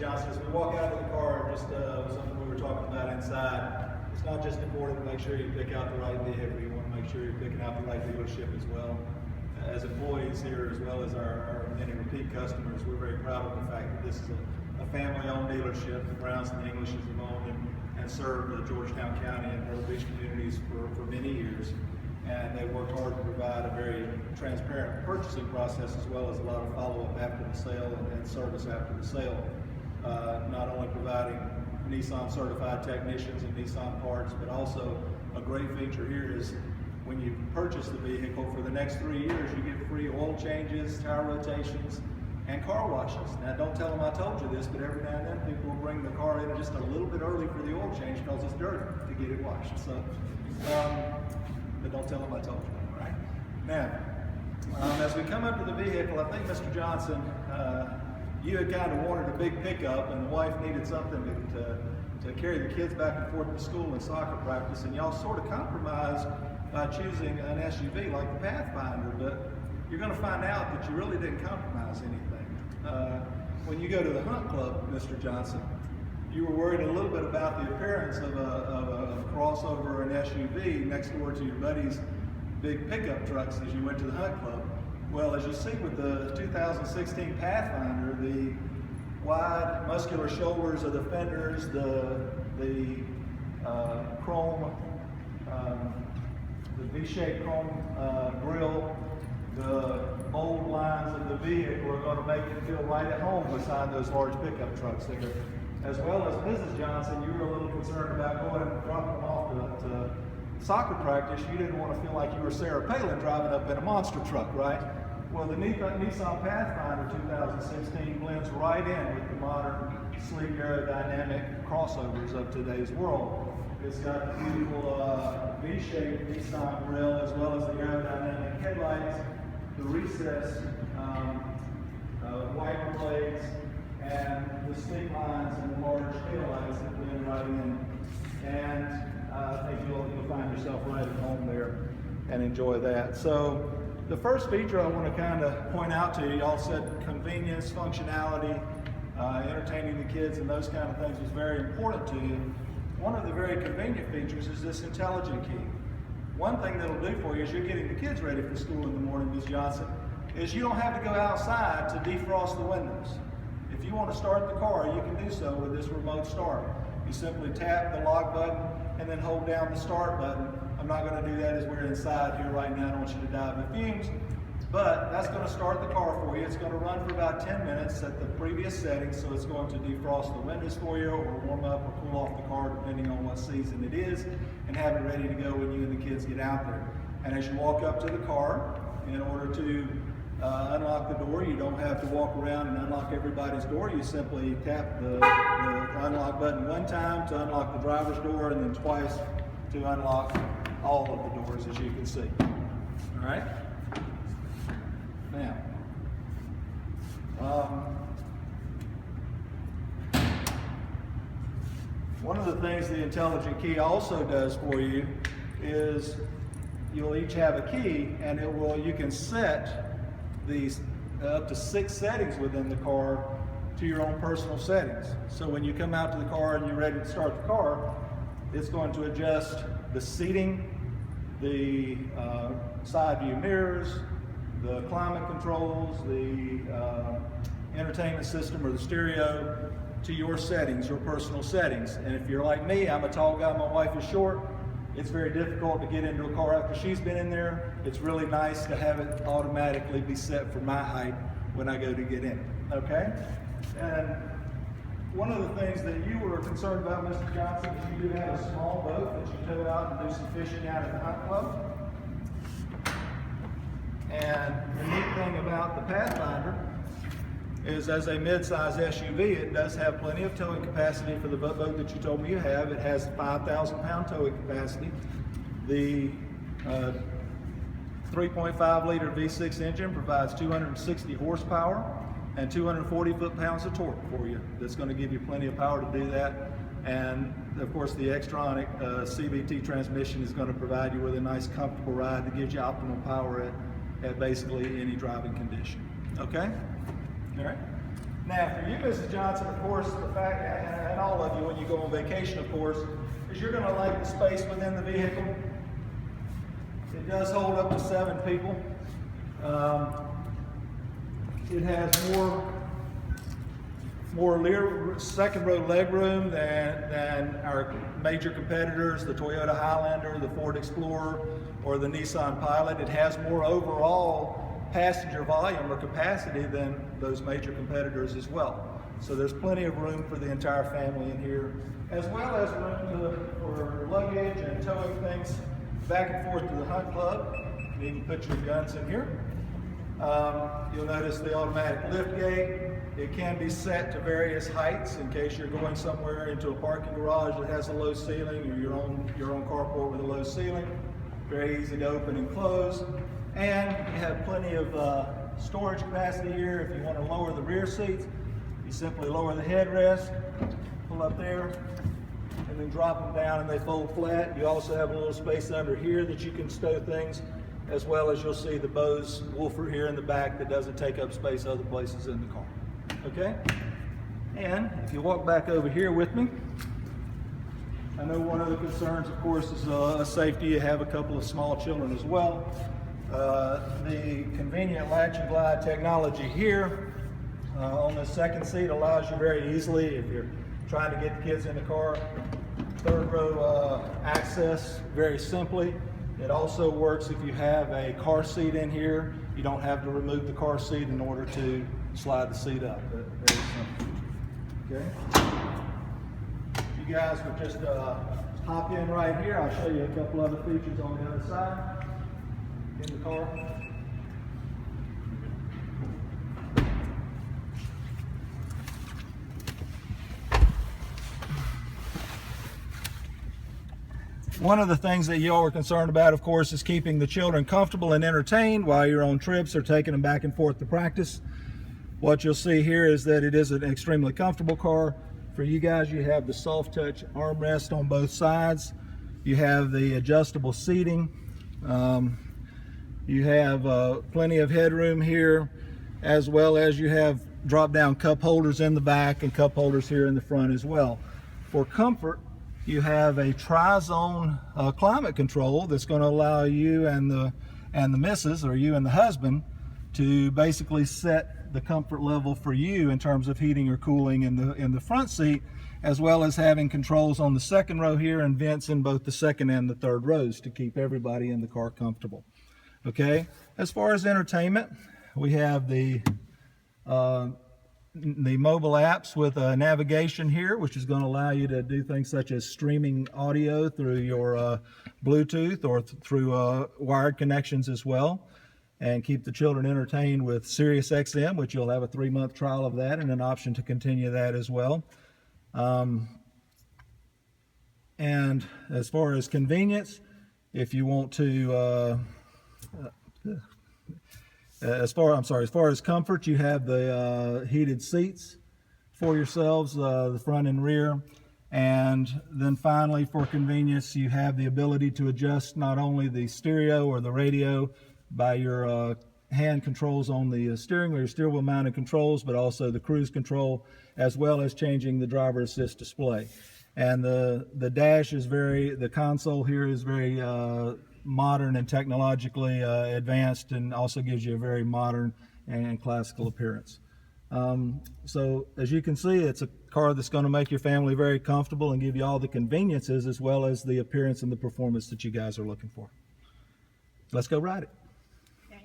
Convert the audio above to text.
Johnson, as we walk out of the car, just something we were talking about inside, it's not just important to make sure you pick out the right vehicle, you want to make sure you're picking out the right dealership as well. As employees here, as well as our many repeat customers, we're very proud of the fact that this is a family-owned dealership. The Browns and the Englishes have owned and served the Georgetown County and Myrtle Beach communities for many years. And they worked hard to provide a very transparent purchasing process, as well as a lot of follow-up after the sale and service after the sale. Not only providing Nissan certified technicians and Nissan parts, but also a great feature here is when you purchase the vehicle, for the next 3 years, you get free oil changes, tire rotations, and car washes. Now, don't tell them I told you this, but every now and then people will bring the car in just a little bit early for the oil change because it's dirty to get it washed. So, but don't tell them I told you, all right? Now, as we come up to the vehicle, I think Mr. Johnson, you had kind of wanted a big pickup, and the wife needed something to carry the kids back and forth to school and soccer practice, and y'all sort of compromised by choosing an SUV like the Pathfinder, but you're going to find out that you really didn't compromise anything. When you go to the Hunt Club, Mr. Johnson, you were worried a little bit about the appearance of a crossover, an SUV, next door to your buddy's big pickup trucks as you went to the Hunt Club. Well, as you see with the 2016 Pathfinder, the wide, muscular shoulders of the fenders, the chrome, the V-shaped chrome grille, the bold lines of the vehicle are going to make it feel right at home beside those large pickup trucks there. As well as Mrs. Johnson, you were a little concerned about going and dropping them off to soccer practice. You didn't want to feel like you were Sarah Palin driving up in a monster truck, right? Well, the Nissan Pathfinder 2016 blends right in with the modern, sleek, aerodynamic crossovers of today's world. It's got the beautiful V-shaped Nissan grille, as well as the aerodynamic headlights, the recessed wiper blades, and the stick lines and the large taillights that blend right in. And I think you'll find yourself right at home there and enjoy that. So the first feature I want to kind of point out to you, y'all said convenience, functionality, entertaining the kids and those kind of things was very important to you. One of the very convenient features is this intelligent key. One thing that'll do for you as you're getting the kids ready for school in the morning, Ms. Johnson, is you don't have to go outside to defrost the windows. If you want to start the car, you can do so with this remote start. You simply tap the lock button and then hold down the start button. I'm not going to do that as we're inside here right now. I don't want you to die of the fumes. But that's going to start the car for you. It's going to run for about 10 minutes at the previous settings, so it's going to defrost the windows for you or warm up or cool off the car depending on what season it is, and have it ready to go when you and the kids get out there. And as you walk up to the car, in order to unlock the door, you don't have to walk around and unlock everybody's door. You simply tap the unlock button one time to unlock the driver's door, and then twice to unlock all of the doors, as you can see. All right? Now, one of the things the intelligent key also does for you is you'll each have a key, and you can set these up to 6 settings within the car to your own personal settings. So when you come out to the car and you're ready to start the car, it's going to adjust the seating, the side view mirrors, the climate controls, the entertainment system or the stereo to your settings, your personal settings. And if you're like me, I'm a tall guy, my wife is short, it's very difficult to get into a car after she's been in there. It's really nice to have it automatically be set for my height when I go to get in, okay? And one of the things that you were concerned about, Mr. Johnson, is you do have a small boat that you tow out and do some fishing out at the Hunt Club. And the neat thing about the Pathfinder is, as a mid-size SUV, it does have plenty of towing capacity for the boat that you told me you have. It has 5,000-pound towing capacity. The 3.5-liter V6 engine provides 260 horsepower and 240 foot-pounds of torque for you. That's going to give you plenty of power to do that. And of course, the Xtronic CVT transmission is going to provide you with a nice, comfortable ride that gives you optimal power at basically any driving condition. Okay? All right? Now, for you, Mrs. Johnson, of course, the fact, and all of you when you go on vacation, of course, is you're going to like the space within the vehicle. It does hold up to 7 people. It has more second row leg room than our major competitors, the Toyota Highlander, the Ford Explorer, or the Nissan Pilot. It has more overall passenger volume or capacity than those major competitors as well. So there's plenty of room for the entire family in here, as well as room for luggage and towing things back and forth to the hunt club. You can even put your guns in here. You'll notice the automatic lift gate. It can be set to various heights in case you're going somewhere into a parking garage that has a low ceiling, or your own carport with a low ceiling. Very easy to open and close. And you have plenty of storage capacity here. If you want to lower the rear seats, you simply lower the headrest, pull up there, and then drop them down and they fold flat. You also have a little space under here that you can stow things, as well as you'll see the Bose woofer here in the back that doesn't take up space other places in the car. Okay? And if you walk back over here with me, I know one of the concerns, of course, is safety. You have a couple of small children as well. The convenient latch and glide technology here on the second seat allows you very easily, if you're trying to get the kids in the car, third row access very simply. It also works if you have a car seat in here. You don't have to remove the car seat in order to slide the seat up. Very simple. Okay. You guys would just hop in right here. I'll show you a couple other features on the other side in the car. One of the things that you all are concerned about, of course, is keeping the children comfortable and entertained while you're on trips or taking them back and forth to practice. What you'll see here is that it is an extremely comfortable car. For you guys, you have the soft touch armrest on both sides. You have the adjustable seating. You have plenty of headroom here, as well as you have drop down cup holders in the back and cup holders here in the front as well. For comfort, you have a tri-zone climate control that's going to allow you and the missus, or you and the husband, to basically set the comfort level for you in terms of heating or cooling in the front seat, as well as having controls on the second row here and vents in both the second and the third rows to keep everybody in the car comfortable. Okay, as far as entertainment, we have the mobile apps with navigation here, which is going to allow you to do things such as streaming audio through your Bluetooth or through wired connections as well, and keep the children entertained with Sirius XM, which you'll have a 3-month trial of that and an option to continue that as well. And as far as convenience, if you want to as far as comfort, you have the heated seats for yourselves, the front and rear. And then finally, for convenience, you have the ability to adjust not only the stereo or the radio by your hand controls on the steering wheel, your steering wheel mounted controls, but also the cruise control, as well as changing the driver assist display. And the dash is the console here is very modern and technologically advanced, and also gives you a very modern and classical appearance. So as you can see, it's a car that's going to make your family very comfortable and give you all the conveniences as well as the appearance and the performance that you guys are looking for. Let's go ride it.